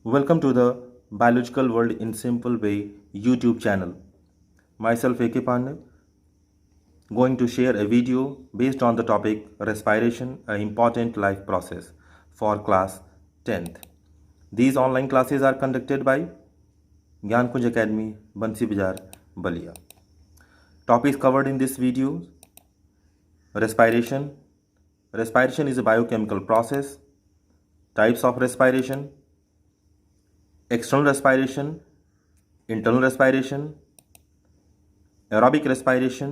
Welcome to the Biological World in Simple Way YouTube channel. Myself A.K. Pandey going to share a video based on the topic respiration, an important life process for class 10th. These online classes are conducted by Gyan Kunj Academy, Bansi Bazaar, Balia. Topics covered in this video: respiration. Respiration is a biochemical process. Types of respiration: external respiration, internal respiration, aerobic respiration,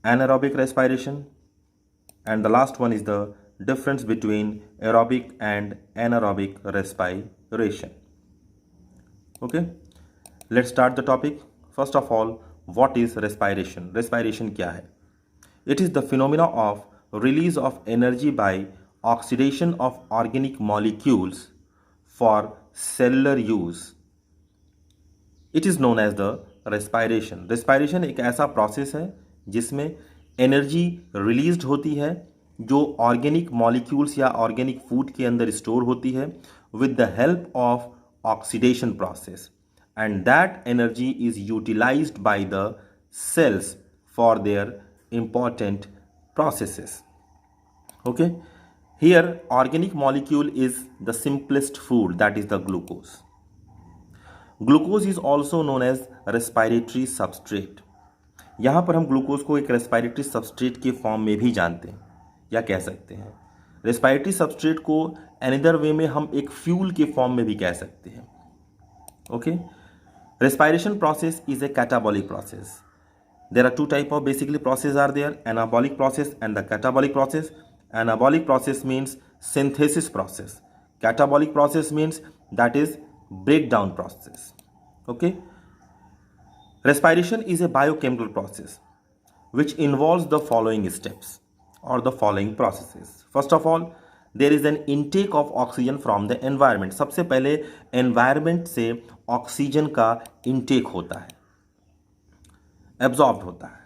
anaerobic respiration, and the last one is the difference between aerobic and anaerobic respiration. Okay, let's start the topic. First of all, what is respiration? Respiration क्या है? It is the phenomena of release of energy by oxidation of organic molecules for cellular use. It is known as the respiration. Respiration एक ऐसा process है जिसमें energy released होती है जो organic molecules या ऑर्गेनिक फूड के अंदर स्टोर होती है with the help of oxidation process, and that energy is utilised by the cells for their important processes. Okay, here organic molecule is the simplest food, that is the glucose. Glucose is also known as respiratory substrate. यहाँ पर हम glucose को एक respiratory substrate के form में भी जानते हैं या कह सकते हैं. रेस्पिरेटरी सबस्ट्रेट को अनदर वे में हम एक फ्यूल के फॉर्म में भी कह सकते हैं. Okay, respiration process is a catabolic process. There are two type of basically process are there: anabolic process and the catabolic process. Anabolic process means synthesis process. Catabolic process means that is breakdown process. Okay. Respiration is a biochemical process which involves the following steps or the following processes. First of all, there is an intake of oxygen from the environment. सबसे पहले environment से oxygen का intake होता है, absorbed होता है.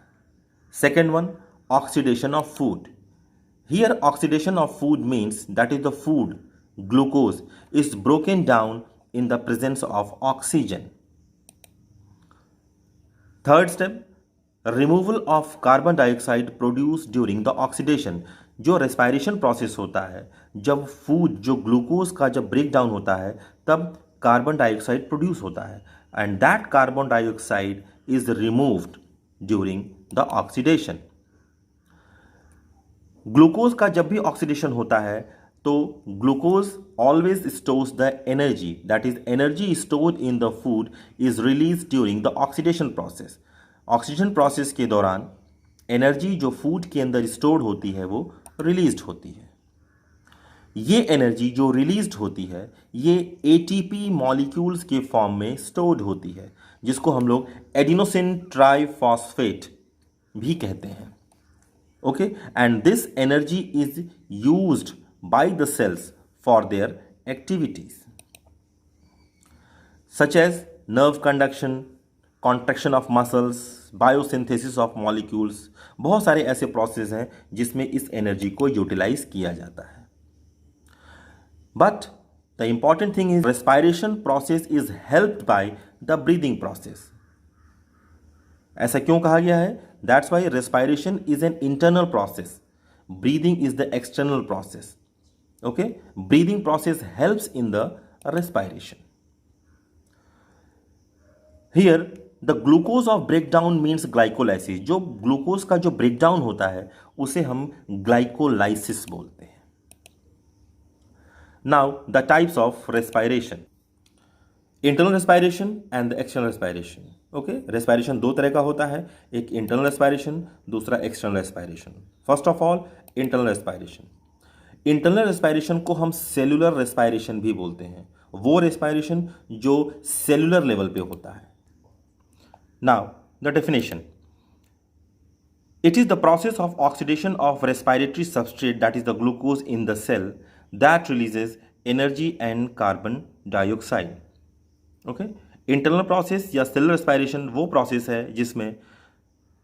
Second one, oxidation of food. Here oxidation of food means that is the food, glucose, is broken down in the presence of oxygen. Third step, removal of carbon dioxide produced during the oxidation. जो respiration process होता है, जब food जो glucose का जब break down होता है तब कार्बन डाइऑक्साइड प्रोड्यूस होता है, and that carbon dioxide is removed during the oxidation. Glucose का जब भी ऑक्सीडेशन होता है तो glucose always stores the energy, that is energy stored in the food is release during the oxidation process. Oxidation process के दौरान energy जो food के अंदर स्टोर्ड होती है वो रिलीज्ड होती है. ये एनर्जी जो रिलीज्ड होती है ये एटीपी मॉलिक्यूल्स के फॉर्म में स्टोर्ड होती है, जिसको हम लोग एडिनोसिन ट्राइफॉस्फेट भी कहते हैं. Okay, and this energy is used by the cells for their activities such as nerve conduction, contraction of muscles, biosynthesis of molecules. बहुत सारे ऐसे प्रोसेस हैं जिसमें इस एनर्जी को यूटिलाइज किया जाता है. But the important thing is respiration process is helped by the breathing process. ऐसा क्यों कहा गया है? That's why respiration is an internal process. Breathing is the external process. Okay? Breathing process helps in the respiration. Here the glucose of breakdown means glycolysis. जो glucose का जो breakdown होता है उसे हम ग्लाइकोलाइसिस बोलते हैं. Now the types of respiration: internal respiration and the external respiration. Okay, respiration दो तरह का होता है, एक internal respiration, दूसरा external respiration. First of all, internal respiration. Internal respiration को हम cellular respiration भी बोलते हैं, वो respiration जो cellular level पे होता है. Now the definition: it is the process of oxidation of respiratory substrate, that is the glucose in the cell, that releases energy and carbon dioxide. Okay, internal process या cellular respiration वो process है जिसमें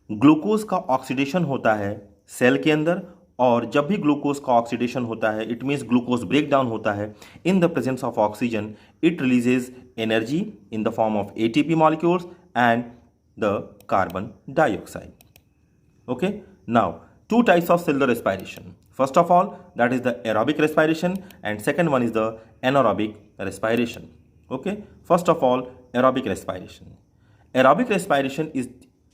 glucose का oxidation होता है cell के अंदर और जब भी ग्लूकोज का ऑक्सीडेशन होता है, it means glucose break down होता है in the presence of oxygen, it releases energy in the form of ATP molecules and the carbon dioxide. Okay, now two types of cellular respiration. First of all, that is the aerobic respiration, and second one is the anaerobic respiration. Okay, first of all, aerobic respiration. Aerobic respiration is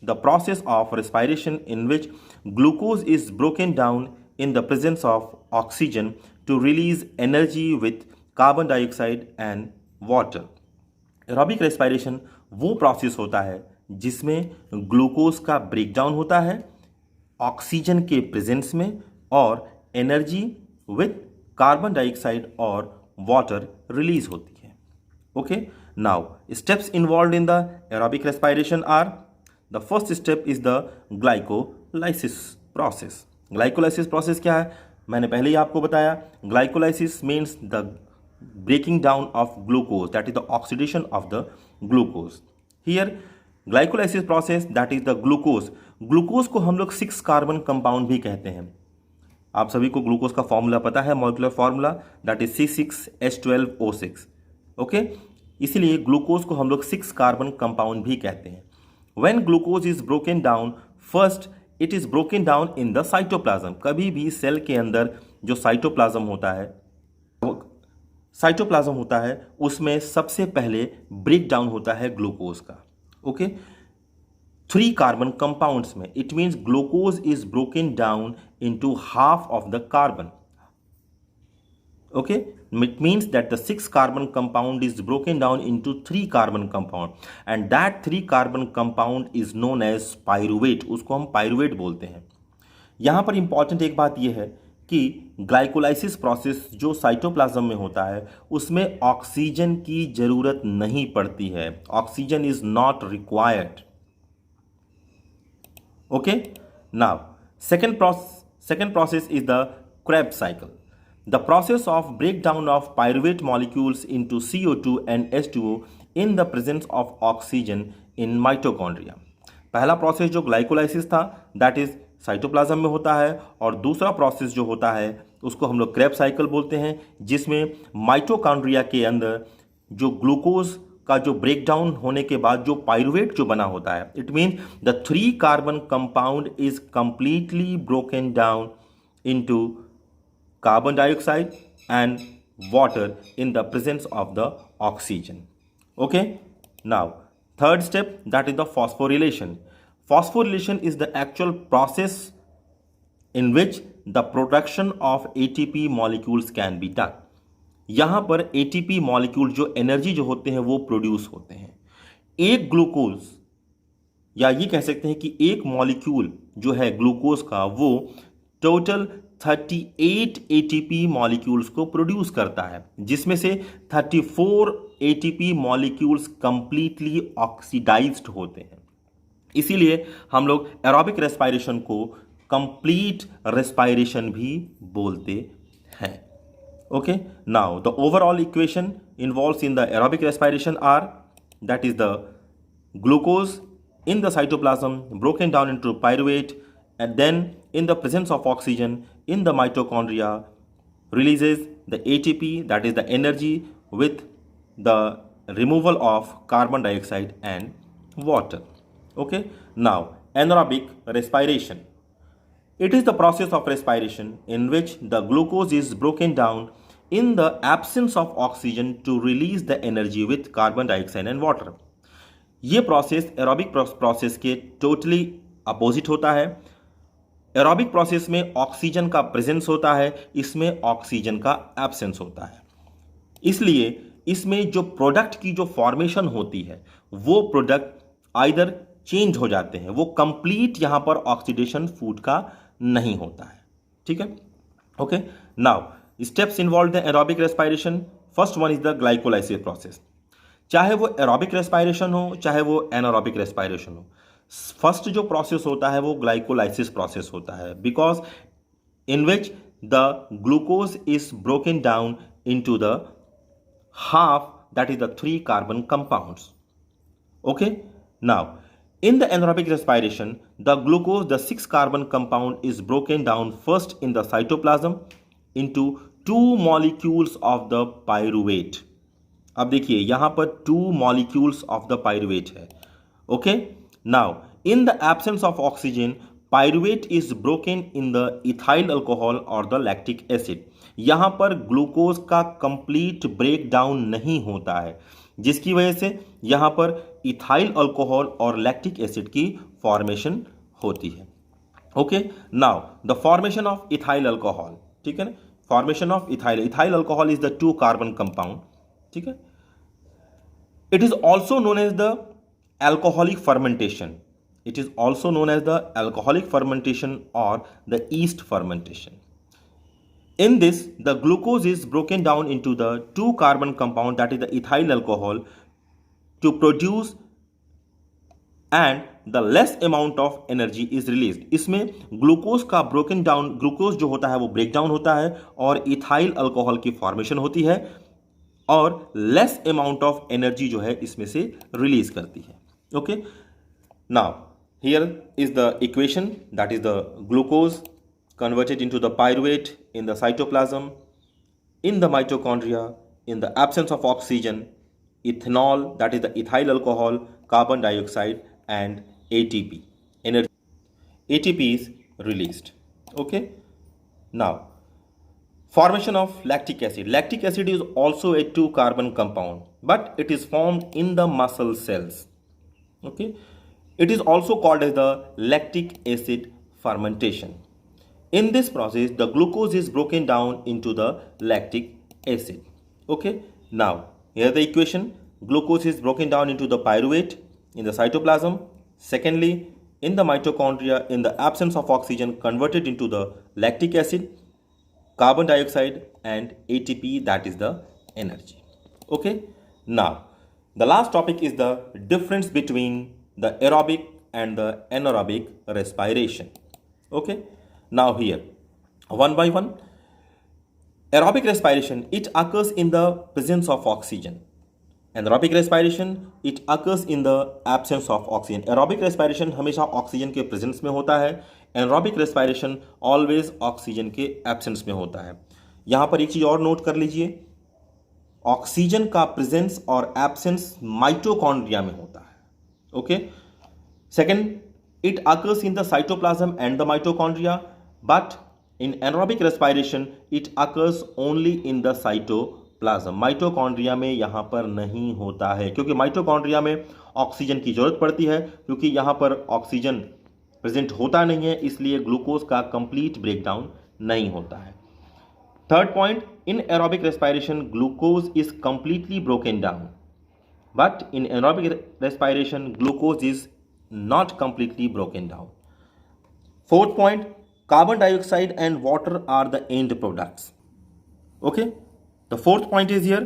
the process of respiration in which glucose is broken down in the presence of oxygen to release energy with carbon dioxide and water. Aerobic respiration वो process होता है जिसमें glucose का breakdown होता है oxygen के presence में और एनर्जी विथ कार्बन डाइऑक्साइड और वाटर रिलीज होती है. Okay, now steps involve in the aerobic respiration are, the first step is the glycolysis process. Glycolysis process क्या है? मैंने पहले ही आपको बताया. Glycolysis means the breaking down of glucose, that is the oxidation of the glucose. Here glycolysis process, that is the glucose. Glucose को हम लोग 6 कार्बन कंपाउंड भी कहते हैं. आप सभी को ग्लूकोज का फॉर्मूला पता है, molecular formula, that is C6H12O6. Okay, इसीलिए ग्लूकोज को हम लोग 6 कार्बन कंपाउंड भी कहते हैं. When glucose is broken down, first it is broken down in the cytoplasm. कभी भी सेल के अंदर जो साइटोप्लाज्म होता है उसमें सबसे पहले ब्रेक डाउन होता है ग्लूकोज का. ओके, 3 कार्बन कंपाउंड्स में. It means glucose is broken down into half of the carbon. Okay, it means that the 6 carbon compound is broken down into 3 carbon compound, and that 3 carbon compound is known as pyruvate. उसको हम pyruvate बोलते हैं. यहाँ पर important एक बात यह है कि ग्लाइकोलाइसिस प्रोसेस जो साइटोप्लाज्म में होता है उसमें ऑक्सीजन की जरूरत नहीं पड़ती है. Oxygen is not required. Okay, now second process is the Krebs cycle. The process of breakdown of pyruvate molecules into CO2 and H2O in the presence of oxygen in mitochondria. पहला process जो glycolysis था that is cytoplasm में होता है, और दूसरा process जो होता है उसको हम लोग क्रेब्स साइकिल बोलते हैं, जिसमें माइटोकॉन्ड्रिया के अंदर जो ग्लूकोज का जो ब्रेकडाउन होने के बाद जो पायरुवेट जो बना होता है, it mean the 3 carbon compound is completely broken down into carbon dioxide and water in the presence of the oxygen. Okay, now third step, that is the phosphorylation. Phosphorylation is the actual process in which the production of ATP molecules can be done. यहाँ पर ATP molecule जो energy जो होते हैं वो produce होते हैं. एक ग्लूकोज, या ये कह सकते हैं कि एक मॉलिक्यूल जो है ग्लूकोज का वो टोटल 38 ATP मॉलिक्यूल्स को प्रोड्यूस करता है, जिसमें से 34 ATP मॉलिक्यूल्स कंप्लीटली ऑक्सीडाइज्ड होते हैं. इसीलिए हम लोग एरोबिक रेस्पिरेशन को कंप्लीट रेस्पिरेशन भी बोलते हैं. Okay, now the overall equation involves in the aerobic respiration are, that is the glucose in the cytoplasm broken down into pyruvate, and then in the presence of oxygen in the mitochondria releases the ATP, that is the energy, with the removal of carbon dioxide and water. Okay, now anaerobic respiration. It is the process of respiration in which the glucose is broken down in the absence of oxygen to release the energy with carbon dioxide and water. ये process aerobic process के totally opposite होता है. Aerobic process में oxygen का presence होता है, इसमें oxygen का एब्सेंस होता है. इसलिए इसमें जो प्रोडक्ट की जो फॉर्मेशन होती है वो प्रोडक्ट आइदर चेंज हो जाते हैं, वो कंप्लीट यहाँ पर ऑक्सीडेशन फूड का नहीं होता है. ठीक है, okay. Now steps involve the aerobic respiration. First one is the glycolysis process. चाहे वो एरोबिक रेस्पिरेशन हो चाहे वो एनारोबिक रेस्पिरेशन हो, फर्स्ट जो प्रोसेस होता है वो ग्लाइकोलाइसिस प्रोसेस होता है, because in which the glucose is broken down into the half, that is the 3 carbon compounds. Okay, now In the anaerobic respiration, the glucose, the 6-carbon compound, is broken down first in the cytoplasm into 2 molecules of the pyruvate. अब देखिए यहां पर 2 molecules of the pyruvate है. Okay, now in the absence of oxygen, pyruvate is broken in the ethyl alcohol or the lactic acid. यहां पर glucose का complete break down नहीं होता है, जिसकी वजह से यहां पर इथाइल अल्कोहल और लैक्टिक एसिड की फॉर्मेशन होती है. Okay, now the formation of ethyl alcohol, ठीक है ना, formation of ethyl alcohol is the 2 carbon compound. ठीक है, it is also known as the alcoholic fermentation. It is also known as the alcoholic fermentation or the yeast fermentation. In this, the glucose is broken down into the 2 carbon compound, that is the ethyl alcohol, to produce, and the less amount of energy is released. इसमें glucose का broken down, glucose जो होता है वो break down होता है और ethyl alcohol की फॉर्मेशन होती है और लेस अमाउंट ऑफ एनर्जी जो है इसमें से रिलीज करती है. Okay, now here is the equation, that is the glucose converted into the pyruvate in the cytoplasm, in the mitochondria, in the absence of oxygen, ethanol, that is the ethyl alcohol, carbon dioxide, and ATP. Energy. ATP is released. Okay. Now, formation of lactic acid. Lactic acid is also a 2 carbon compound, but it is formed in the muscle cells. Okay. It is also called as the lactic acid fermentation. In this process, the glucose is broken down into the lactic acid. Okay, now here the equation, glucose is broken down into the pyruvate in the cytoplasm. Secondly, in the mitochondria, in the absence of oxygen, converted into the lactic acid, carbon dioxide, and ATP, that is the energy. Okay, now the last topic is the difference between the aerobic and the anaerobic respiration. Okay, now here, one by one, aerobic respiration, it occurs in the presence of oxygen. Anaerobic respiration, it occurs in the absence of oxygen. Aerobic respiration हमेशा oxygen के presence में होता है, anaerobic respiration always oxygen के absence में होता है. यहाँ पर एक चीज और नोट कर लीजिए, ऑक्सीजन का प्रेजेंस और एब्सेंस माइटोकॉन्ड्रिया में होता है. Okay, second, it occurs in the cytoplasm and the mitochondria, but in anaerobic respiration it occurs only in the cytoplasm. Mitochondria में यहाँ पर नहीं होता है, क्योंकि माइटोकॉन्ड्रिया में ऑक्सीजन की जरूरत पड़ती है, क्योंकि यहाँ पर ऑक्सीजन प्रेजेंट होता नहीं है, इसलिए ग्लूकोज का कंप्लीट ब्रेकडाउन नहीं होता है. Third point, in aerobic respiration glucose is completely broken down, but in aerobic respiration glucose is not completely broken down. Fourth point, carbon dioxide and water are the end products. Okay, the fourth point is here,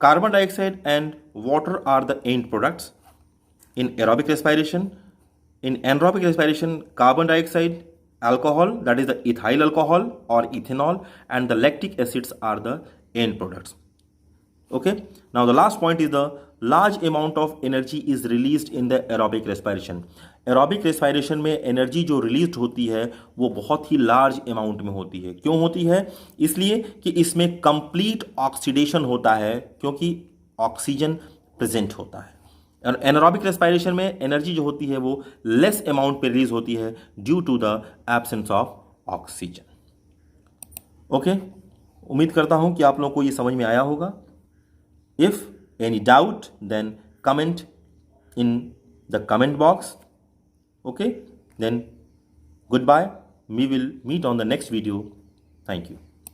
carbon dioxide and water are the end products in aerobic respiration. In anaerobic respiration, carbon dioxide, alcohol, that is the ethyl alcohol or ethanol, and the lactic acids are the end products. Okay, now the last point is the large amount of energy is released in the aerobic respiration. Aerobic respiration में energy जो release होती है वो बहुत ही large amount में होती है. क्यों होती है? इसलिए कि इसमें कंप्लीट ऑक्सीडेशन होता है, क्योंकि ऑक्सीजन प्रेजेंट होता है. एनारोबिक रेस्पायरेशन में एनर्जी जो होती है वो लेस अमाउंट पे रिलीज होती है due to the absence of oxygen. Okay, उम्मीद करता हूं कि आप लोगों को ये समझ में आया होगा. If any doubt, then comment in the comment box. Okay, then goodbye. We will meet on the next video. Thank you.